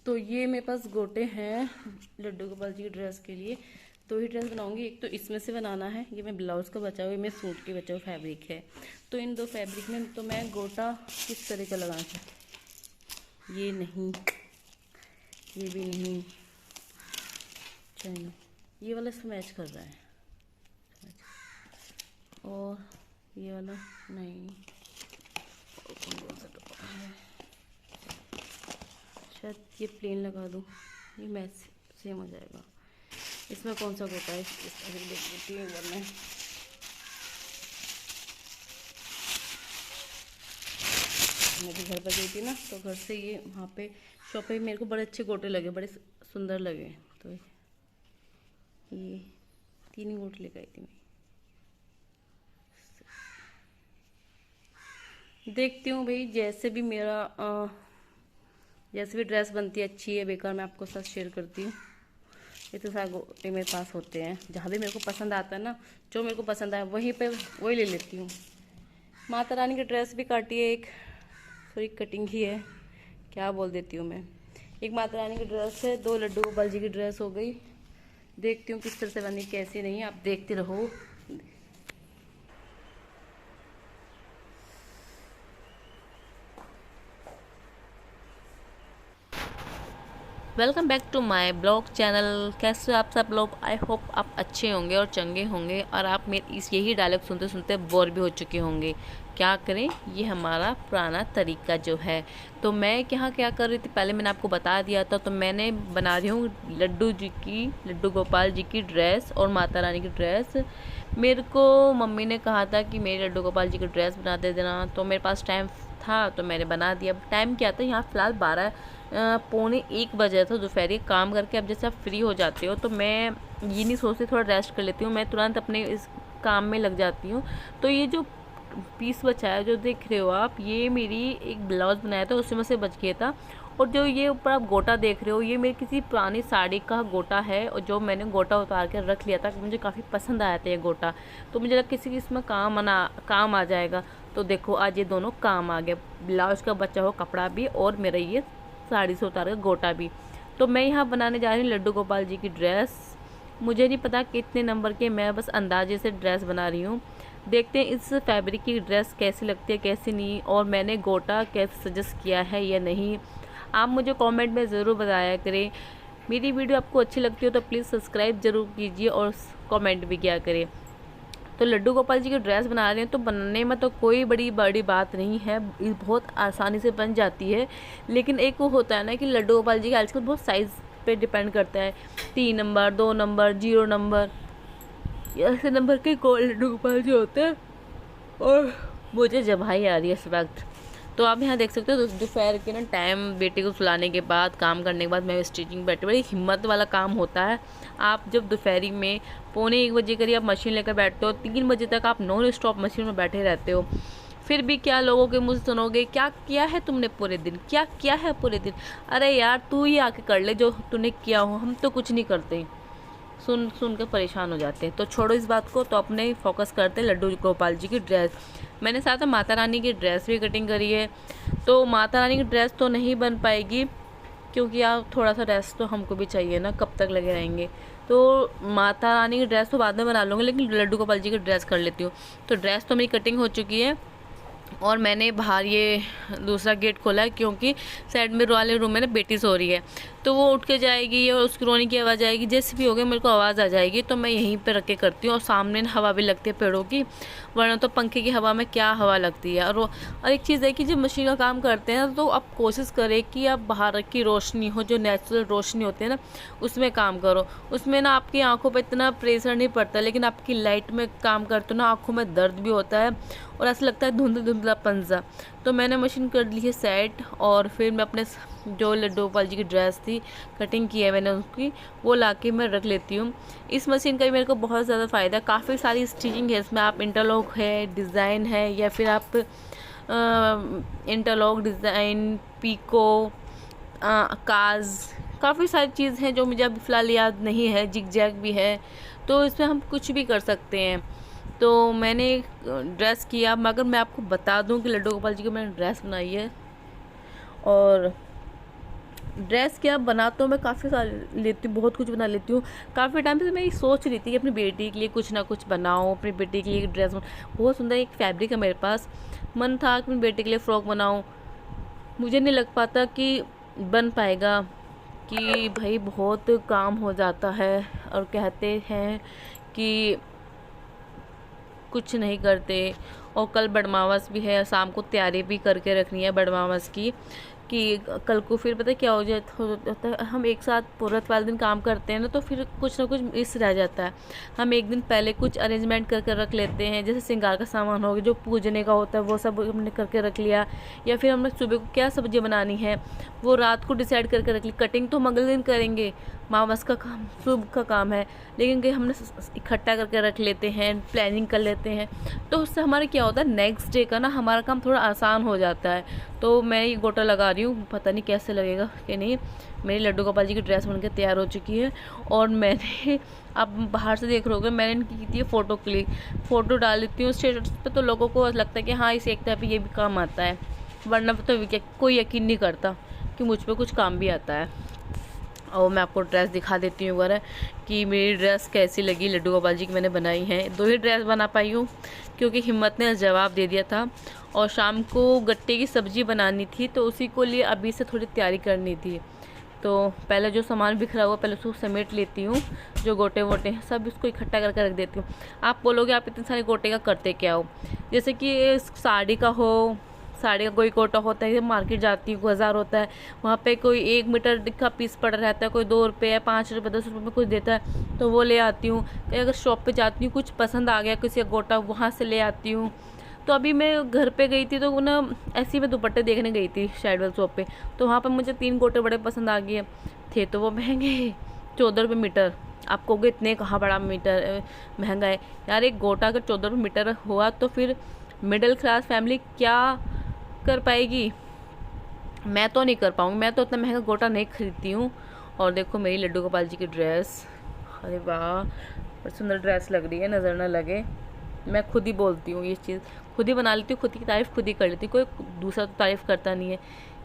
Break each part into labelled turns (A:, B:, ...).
A: तो ये मेरे पास गोटे हैं लड्डू गोपाल जी की ड्रेस के लिए। दो ही ड्रेस बनाऊंगी, एक तो इसमें से बनाना है, ये मैं ब्लाउज का बचा हुआ, ये मेरे सूट के बचा हुआ फैब्रिक है। तो इन दो फैब्रिक में तो मैं गोटा किस तरह का लगा सकती, ये नहीं, ये भी नहीं, चलो ये वाला इसमें मैच कर रहा है, और ये वाला नहीं, शायद ये प्लेन लगा दूँ, ये मैच सेम हो जाएगा। इसमें कौन सा गोटा है, इस तरह देख लेती हूँ एक बार मैं भी घर पर गई थी ना, तो घर से ये वहाँ पे शॉप पे मेरे को बड़े अच्छे गोटे लगे, बड़े सुंदर लगे, तो ये 3 गोटे लेकर आई थी मैं। देखती हूँ भाई, जैसे भी मेरा जैसे भी ड्रेस बनती है, अच्छी है बेकार, मैं आपको साथ शेयर करती हूँ। ये तो सारे गोटे मेरे पास होते हैं, जहाँ भी मेरे को पसंद आता है ना, जो मेरे को पसंद आया वहीं पे वही ले लेती हूँ। माता रानी की ड्रेस भी काटी है एक, सॉरी कटिंग ही है, क्या बोल देती हूँ मैं। एक माता रानी की ड्रेस है, 2 लड्डू गोपाल जी की ड्रेस हो गई। देखती हूँ किस तरह से बनी कैसी नहीं, आप देखते रहो। Welcome back to my blog channel. कैसे आप सब लोग, आई होप आप अच्छे होंगे और चंगे होंगे, और आप मेरे इस यही डायलॉग सुनते सुनते बोर भी हो चुके होंगे। क्या करें, ये हमारा पुराना तरीका जो है। तो मैं क्या कर रही थी, पहले मैंने आपको बता दिया था। तो मैंने बना रही हूँ लड्डू गोपाल जी की ड्रेस और माता रानी की ड्रेस। मेरे को मम्मी ने कहा था कि मेरे लड्डू गोपाल जी की ड्रेस बना दे देना, तो मेरे पास टाइम था तो मैंने बना दिया। टाइम क्या था, यहाँ फ़िलहाल 12:45 बजे था दोपहर। काम करके अब जैसे आप फ्री हो जाते हो, तो मैं ये नहीं सोचती थोड़ा रेस्ट कर लेती हूँ, मैं तुरंत अपने इस काम में लग जाती हूँ। तो ये जो पीस बचा है, जो देख रहे हो आप, ये मेरी एक ब्लाउज़ बनाया था, उसमें से बच गया था। और जो ये ऊपर आप गोटा देख रहे हो, ये मेरी किसी पुरानी साड़ी का गोटा है, और जो मैंने गोटा उतार के रख लिया था, मुझे काफ़ी पसंद आया था ये गोटा। तो मुझे लगा किसी इसमें काम आ जाएगा। तो देखो आज ये दोनों काम आ गया, ब्लाउज का बचा हुआ कपड़ा भी और मेरा ये साड़ी से उतार का गोटा भी। तो मैं यहाँ बनाने जा रही हूँ लड्डू गोपाल जी की ड्रेस। मुझे नहीं पता कितने नंबर के, मैं बस अंदाजे से ड्रेस बना रही हूँ। देखते हैं इस फैब्रिक की ड्रेस कैसी लगती है कैसी नहीं, और मैंने गोटा कैसे सजेस्ट किया है या नहीं, आप मुझे कमेंट में ज़रूर बताया करें। मेरी वीडियो आपको अच्छी लगती हो तो प्लीज़ सब्सक्राइब ज़रूर कीजिए और कमेंट भी किया करें। तो लड्डू गोपाल जी की ड्रेस बना रहे हैं, तो बनने में तो कोई बड़ी बात नहीं है, बहुत आसानी से बन जाती है। लेकिन एक वो होता है ना कि लड्डू गोपाल जी के आजकल बहुत साइज़ पे डिपेंड करता है, 3 नंबर, 2 नंबर, 0 नंबर, ऐसे नंबर के लड्डू गोपाल जी होते हैं। और मुझे जबाई आ रही है इस वक्त। तो आप यहाँ देख सकते हो दोपहर के ना टाइम, बेटे को सुलाने के बाद, काम करने के बाद मैं स्टिचिंग बैठी, बड़ी हिम्मत वाला काम होता है। आप जब दोपहरी में 12:45 बजे करीब आप मशीन लेकर बैठते हो, 3 बजे तक आप नॉन स्टॉप मशीन में बैठे रहते हो। फिर भी क्या लोगों के मुँह से सुनोगे, क्या किया है तुमने पूरे दिन, क्या किया है पूरे दिन। अरे यार तू ही आके कर ले जो तूने किया हो, हम तो कुछ नहीं करते। सुन कर परेशान हो जाते हैं। तो छोड़ो इस बात को, तो अपने फोकस करते हैं लड्डू गोपाल जी की ड्रेस। मैंने साथ में माता रानी की ड्रेस भी कटिंग करी है। तो माता रानी की ड्रेस तो नहीं बन पाएगी, क्योंकि आप थोड़ा सा रेस्ट तो हमको भी चाहिए ना, कब तक लगे रहेंगे। तो माता रानी की ड्रेस तो बाद में बना लूँगी, लेकिन लड्डू गोपाल जी की ड्रेस कर लेती हूँ। तो ड्रेस तो मेरी कटिंग हो चुकी है, और मैंने बाहर ये दूसरा गेट खोला है, क्योंकि साइड में वाले रूम में ना बेटी सो रही है, तो वो उठ के जाएगी और उसकी रोने की आवाज़ आएगी, जैसे भी होगी मेरे को आवाज़ आ जाएगी। तो मैं यहीं पे रख के करती हूँ, और सामने हवा भी लगती है पेड़ों की, वरना तो पंखे की हवा में क्या हवा लगती है। और एक चीज़ है कि जब मशीन का काम करते हैं तो आप कोशिश करें कि आप बाहर की रोशनी हो, जो नेचुरल रोशनी होती है ना, उसमें काम करो। उसमें ना आपकी आंखों पर इतना प्रेशर नहीं पड़ता, लेकिन आपकी लाइट में काम करते हो ना, आँखों में दर्द भी होता है, और ऐसा लगता है धुंधला पंजा। तो मैंने मशीन कर ली है सेट, और फिर मैं अपने जो लड्डू गोपाल जी की ड्रेस थी कटिंग की है मैंने उसकी, वो लाके मैं रख लेती हूँ। इस मशीन का भी मेरे को बहुत ज़्यादा फ़ायदा है, काफ़ी सारी स्टिचिंग है इसमें। आप इंटरलॉक है, डिज़ाइन है, या फिर आप इंटरलॉक, डिज़ाइन, पीको, काज, काफ़ी सारी चीज़ हैं जो मुझे अभी फ़िलहाल याद नहीं है। जिग जैग भी है, तो इसमें हम कुछ भी कर सकते हैं। तो मैंने ड्रेस किया, मगर मैं आपको बता दूं कि लड्डू गोपाल जी की मैंने ड्रेस बनाई है, और ड्रेस क्या बना तो मैं काफ़ी सारी लेती हूँ, बहुत कुछ बना लेती हूँ। काफ़ी टाइम से मैं ये सोच रही थी कि अपनी बेटी के लिए कुछ ना कुछ बनाऊँ, अपनी बेटी के लिए एक ड्रेस बहुत सुंदर एक फैब्रिक है मेरे पास, मन था कि अपनी बेटी के लिए फ़्रॉक बनाऊँ। मुझे नहीं लग पाता कि बन पाएगा, कि भाई बहुत काम हो जाता है और कहते हैं कि कुछ नहीं करते। और कल बड़मावस भी है, शाम को तैयारी भी करके रखनी है बड़मावस की, कि कल को फिर पता है क्या होता है, हम एक साथ पूरत वाले दिन काम करते हैं ना, तो फिर कुछ ना कुछ मिस रह जाता है। हम एक दिन पहले कुछ अरेंजमेंट करके रख लेते हैं, जैसे श्रृंगार का सामान हो गया, जो पूजने का होता है वो सब हमने करके रख लिया, या फिर हमने सुबह को क्या सब्जी बनानी है वो रात को डिसाइड करके रख ली। कटिंग तो हम अगले दिन करेंगे, मावस का काम सुबह का काम है, लेकिन कि हमने इकट्ठा करके रख लेते हैं, प्लानिंग कर लेते हैं, तो उससे हमारा क्या होता है नेक्स्ट डे का ना हमारा काम थोड़ा आसान हो जाता है। तो मैं ये गोटा लगा रही हूँ, पता नहीं कैसे लगेगा कि नहीं। मेरी लड्डू गोपाल जी की ड्रेस बनकर तैयार हो चुकी है, और मैंने आप बाहर से देख रहे होगे मैंने इनकी की थी फ़ोटो क्लिक, फ़ोटो डाल देती हूँ स्टेटस पे, तो लोगों को लगता है कि हाँ इसे एक टाइप ये भी काम आता है, वरना तो कोई यकीन नहीं करता कि मुझ पर कुछ काम भी आता है। और मैं आपको ड्रेस दिखा देती हूँ वगैरह कि मेरी ड्रेस कैसी लगी, लड्डू गोपाल जी की मैंने बनाई है। 2 ही ड्रेस बना पाई हूँ क्योंकि हिम्मत ने जवाब दे दिया था, और शाम को गट्टे की सब्ज़ी बनानी थी, तो उसी को लिए अभी से थोड़ी तैयारी करनी थी। तो पहले जो सामान बिखरा हुआ पहले उसको समेट लेती हूँ, जो गोटे वोटे हैं सब इसको इकट्ठा करके रख देती हूँ। आप बोलोगे आप इतने सारे गोटे का करते क्या हो, जैसे कि साड़ी का हो, साड़ी का कोई कोटा होता है, मार्केट जाती हूँ बाज़ार होता है, वहाँ पे कोई 1 मीटर का पीस पड़ा रहता है, कोई 2 रुपये या 5 रुपये 10 रुपये में कुछ देता है, तो वो ले आती हूँ। अगर शॉप पे जाती हूँ कुछ पसंद आ गया किसी का गोटा, वहाँ से ले आती हूँ। तो अभी मैं घर पे गई थी, तो वो ना ऐसे ही मैं दुपट्टे देखने गई थी शाइडवेल शॉप पे, तो वहाँ पर मुझे 3 गोटे बड़े पसंद आ गए थे, तो वो महंगे 14 रुपये मीटर। आप कहोगे इतने कहाँ बड़ा मीटर महंगा है यार, एक गोटा अगर 14 रुपये मीटर हुआ तो फिर मिडिल क्लास फैमिली क्या कर पाएगी। मैं तो नहीं कर पाऊँगी, मैं तो इतना महंगा गोटा नहीं खरीदती हूँ। और देखो मेरी लड्डू गोपाल जी की ड्रेस, अरे वाह बड़ी सुंदर ड्रेस लग रही है, नज़र ना लगे। मैं खुद ही बोलती हूँ ये चीज़, खुद ही बना लेती हूँ, खुद की तारीफ़ खुद ही कर लेती हूँ, कोई दूसरा तो तारीफ़ करता नहीं है।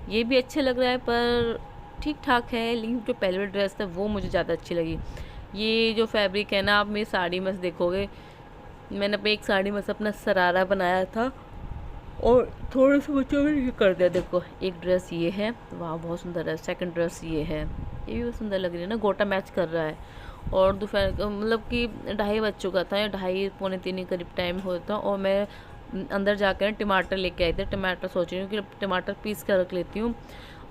A: ये भी अच्छे लग रहा है पर ठीक ठाक है, लेकिन जो पहले वाली ड्रेस था वो मुझे ज़्यादा अच्छी लगी। ये जो फैब्रिक है ना, आप मेरी साड़ी में से देखोगे, मैंने अपनी एक साड़ी में से अपना शरारा बनाया था और थोड़े से बच्चों में ये कर दिया। देखो एक ड्रेस ये है, वाह बहुत सुंदर है। सेकंड ड्रेस ये है, ये भी बहुत सुंदर लग रही है ना, गोटा मैच कर रहा है। और दोपहर मतलब कि 2:30 बज चुका था, 2:30 पौने 3 के करीब टाइम होता, और मैं अंदर जाकर टमाटर लेके आई थी। टमाटर सोच रही हूँ कि टमाटर पीस कर रख लेती हूँ,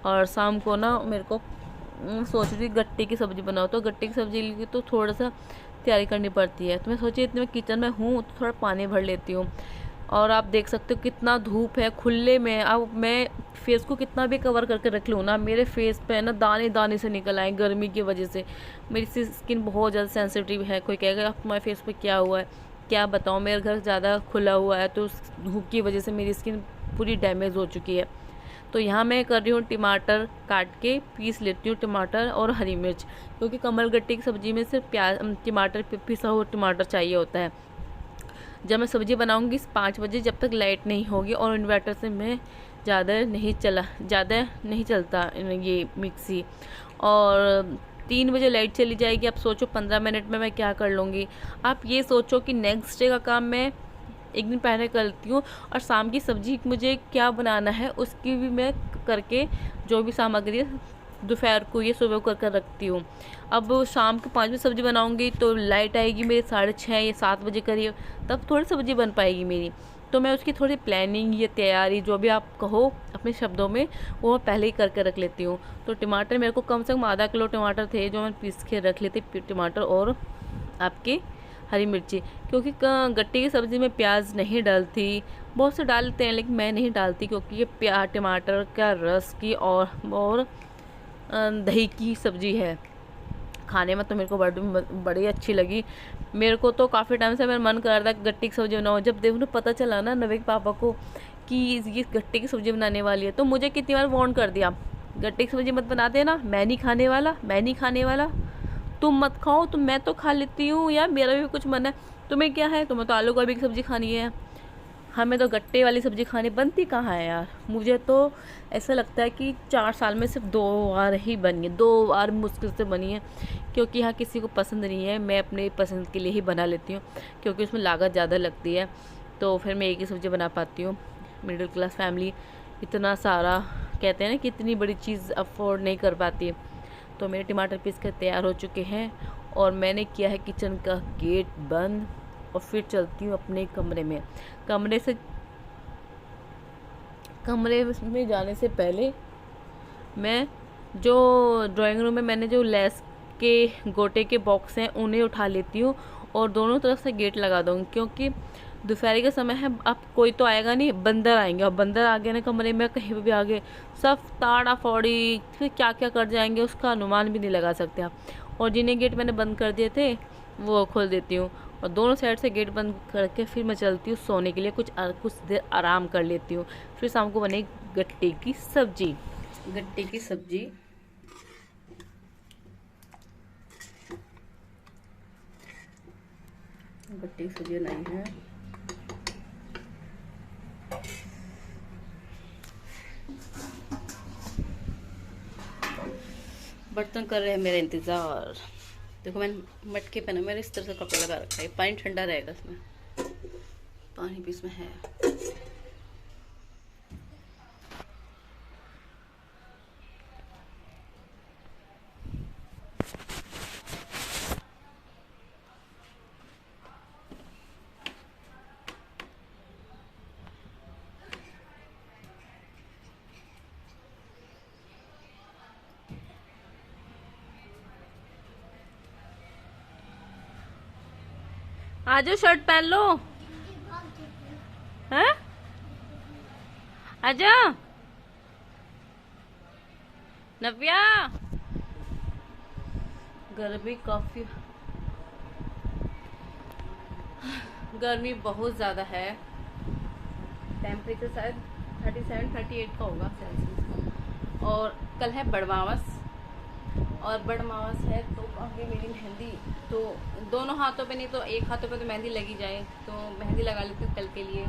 A: और शाम को ना मेरे को सोच रही गट्टे की सब्ज़ी बनाओ, तो गट्टे की सब्ज़ी लिए तो थोड़ा सा तैयारी करनी पड़ती है। तो मैं सोची इतने में किचन में हूँ तो थोड़ा पानी भर लेती हूँ। और आप देख सकते हो कितना धूप है खुले में। अब मैं फेस को कितना भी कवर करके रख लूँ ना, मेरे फेस पे ना दाने दाने से निकल आए गर्मी की वजह से। मेरी स्किन बहुत ज़्यादा सेंसिटिव है। कोई कहेगा आप तुम्हारे फेस पे क्या हुआ है, क्या बताऊँ, मेरा घर ज़्यादा खुला हुआ है तो उस धूप की वजह से मेरी स्किन पूरी डैमेज हो चुकी है। तो यहाँ मैं कर रही हूँ टमाटर काट के पीस लेती हूँ, टमाटर और हरी मिर्च, क्योंकि कमल गट्टे की सब्ज़ी में सिर्फ प्याज टमाटर पिसा हुआ टमाटर चाहिए होता है। जब मैं सब्ज़ी बनाऊंगी 5 बजे, जब तक लाइट नहीं होगी, और इन्वर्टर से मैं ज़्यादा नहीं चलता ये मिक्सी, और 3 बजे लाइट चली जाएगी। आप सोचो 15 मिनट में मैं क्या कर लूँगी। आप ये सोचो कि नेक्स्ट डे का काम मैं एक दिन पहले करती हूँ, और शाम की सब्ज़ी मुझे क्या बनाना है उसकी भी मैं करके जो भी सामग्री है दोपहर को ये सुबह को कर रखती हूँ। अब शाम को 5 बजे सब्ज़ी बनाऊँगी तो लाइट आएगी मेरे 6:30 या 7 बजे करीब, तब थोड़ी सब्ज़ी बन पाएगी मेरी। तो मैं उसकी थोड़ी प्लानिंग या तैयारी जो भी आप कहो अपने शब्दों में, वो पहले ही करके रख लेती हूँ। तो टमाटर मेरे को कम से कम आधा किलो टमाटर थे जो मैं पीस के रख लेती, टमाटर और आपकी हरी मिर्ची, क्योंकि गट्टे की सब्ज़ी में प्याज नहीं डालती। बहुत से डालते हैं लेकिन मैं नहीं डालती, क्योंकि ये टमाटर का रस की और दही की सब्ज़ी है। खाने में तो मेरे को बड़ी अच्छी लगी। मेरे को तो काफ़ी टाइम से मेरा मन कर रहा था गट्टे की सब्ज़ी बनाओ। जब देखो ना पता चला ना नवे के पापा को कि ये गट्टे की सब्ज़ी बनाने वाली है, तो मुझे कितनी बार वार्न कर दिया, गट्टे की सब्ज़ी मत बना देना, मैं नहीं खाने वाला, तुम मत खाओ। तो मैं तो खा लेती हूँ यार, मेरा भी कुछ मन है, तुम्हें क्या है, तुम्हें तो आलू गोभी की सब्ज़ी खानी है। हमें तो गट्टे वाली सब्ज़ी खानी बनती कहाँ है यार। मुझे तो ऐसा लगता है कि 4 साल में सिर्फ 2 बार ही बनी है, 2 बार मुश्किल से बनी है, क्योंकि यहाँ किसी को पसंद नहीं है। मैं अपने पसंद के लिए ही बना लेती हूँ, क्योंकि उसमें लागत ज़्यादा लगती है, तो फिर मैं एक ही सब्ज़ी बना पाती हूँ। मिडिल क्लास फैमिली इतना सारा, कहते हैं ना कि इतनी बड़ी चीज़ अफोर्ड नहीं कर पाती है। तो मेरे टमाटर पीस कर तैयार हो चुके हैं और मैंने किया है किचन का गेट बंद और फिर चलती हूँ अपने कमरे में। कमरे में जाने से पहले मैं जो ड्राइंग रूम में मैंने जो लेस के गोटे के बॉक्स हैं उन्हें उठा लेती हूँ और दोनों तरफ से गेट लगा दूँगी, क्योंकि दोपहर का समय है, अब कोई तो आएगा नहीं, बंदर आएंगे, और बंदर आ गए ना कमरे में कहीं भी आ गए, सब ताड़ा फौड़ी फिर क्या क्या कर जाएंगे उसका अनुमान भी नहीं लगा सकते आप। और जिन्हें गेट मैंने बंद कर दिए थे वो खोल देती हूँ, और दोनों साइड से गेट बंद करके फिर मैं चलती हूँ सोने के लिए, कुछ देर आराम कर लेती हूँ। फिर शाम को बने गट्टे की सब्जी। गट्टे की सब्जी गट्टे की सब्जी बनाई है। बर्तन कर रहे हैं मेरा इंतज़ार। देखो मैंने मटके पे ना मैंने इस तरह से कपड़ा लगा रखा है, पानी ठंडा रहेगा इसमें, पानी भी इसमें है। आजो शर्ट पहन लो, हैं? आजा नव्या। गर्मी बहुत ज़्यादा है। टेम्परेचर शायद 37-38 का होगा सेल्सियस। और कल है बड़मावस, और बड़मावस है तो आगे मेरी मेहंदी, तो दोनों हाथों पे नहीं तो एक हाथों पे तो मेहंदी लगी जाए, तो मेहंदी लगा लेती हूँ कल के लिए।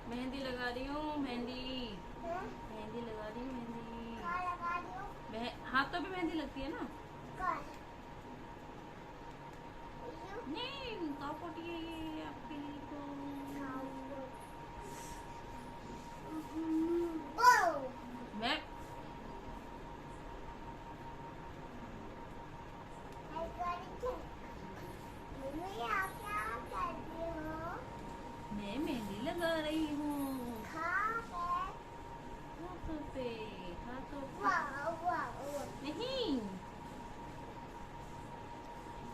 A: मेहंदी लगा रही हूँ, मेहंदी लगा रही हूँ, हाथों पे मेहंदी लगती है ना। नहीं कापोटी है ये आपके लिए तो। मैं मेहंदी लगा रही हूँ हाथों पे, नहीं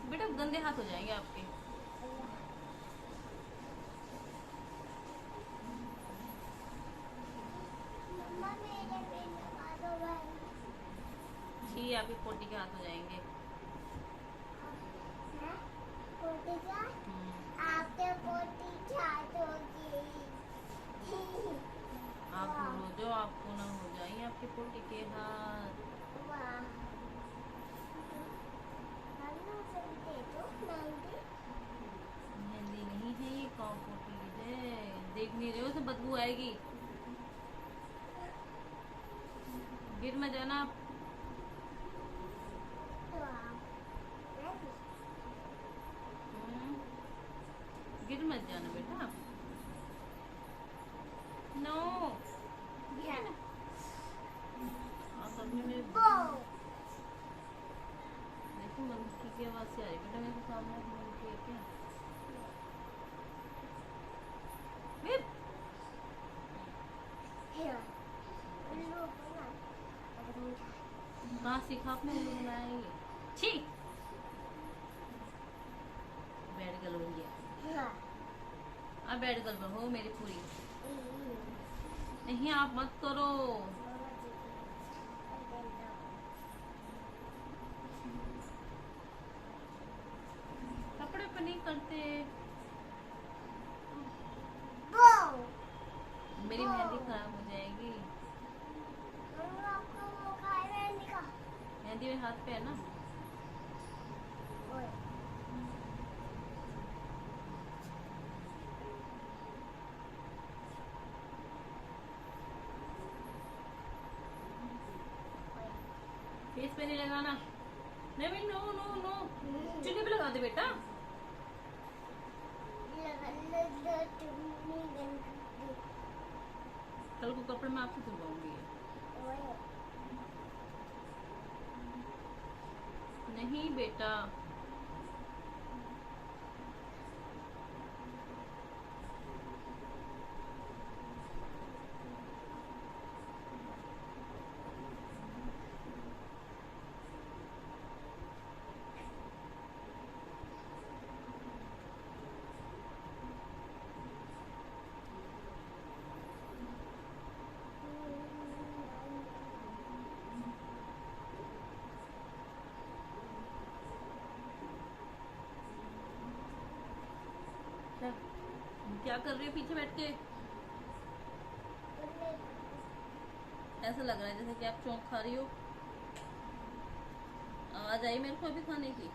A: बेटा गंदे हाथ हो जाएंगे आपके। जी आपके पोटी के हाथ हो जाएंगे।
B: आपके पोटी हाथ होगी।
A: आप रो जो आपको ना हो जाएंगे आपके पोटी के हाथ। मेहंदी नहीं है ये कापोटी है, देख नहीं रहे हो तो बदबू आएगी। गिर में जाना आप। गिर मत जाना बेटा। नो आप अपने मेरे देखो मंकी की आवाज से आ रही बेटा, मेरे सामने मंकी है क्या? कहाँ सीखा आपने उल्लू बनाया ये? छी बैड गर्ल हो गया। अब बैड गर्ल हो मेरी पूरी। नहीं आप मत करो। पे नहीं करते।
B: वो
A: मेरी मेहंदी खराब हो जाएगी।
B: आपको वो खाए मेहंदी का।
A: मेहंदी मेरे हाथ पे है ना।
B: ओए,
A: फेस पे नहीं लगाना। नहीं, नो नो नो, चुन्नी पे लगा दे बेटा।
B: तुमने गंदी।
A: कल को कपड़े में आपसे धुलवाऊंगी।
B: ओए,
A: नहीं बेटा। क्या क्या कर रही हो पीछे बैठ के?
B: तुमने
A: ऐसा लग रहा है जैसे कि आप चौंक खा रही हो। आवाज आई मेरे को अभी खाने की?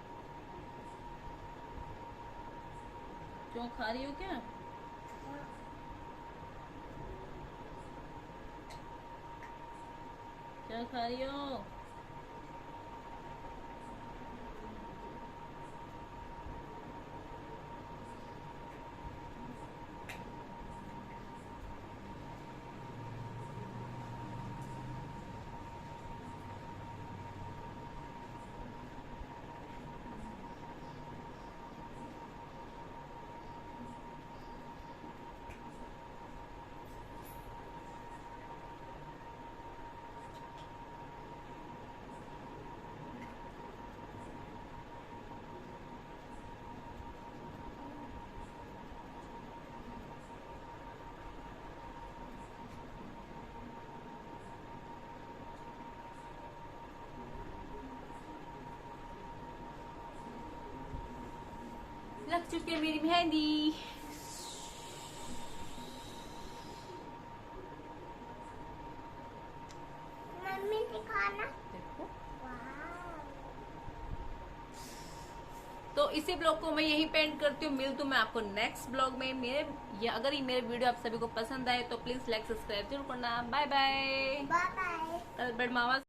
A: चौंक खा रही हो क्या? क्या खा रही हो? लग चुकी है मेरी मेहंदी।
B: मम्मी दिखाना।
A: देखो।
B: वाह,
A: तो इसी ब्लॉग को मैं यही पेंट करती हूँ। मिलती हूँ मैं आपको नेक्स्ट ब्लॉग में। अगर ये मेरे वीडियो आप सभी को पसंद आए तो प्लीज लाइक सब्सक्राइब जरूर करना। Bye bye.
B: Bye bye.
A: कल बड़ मामा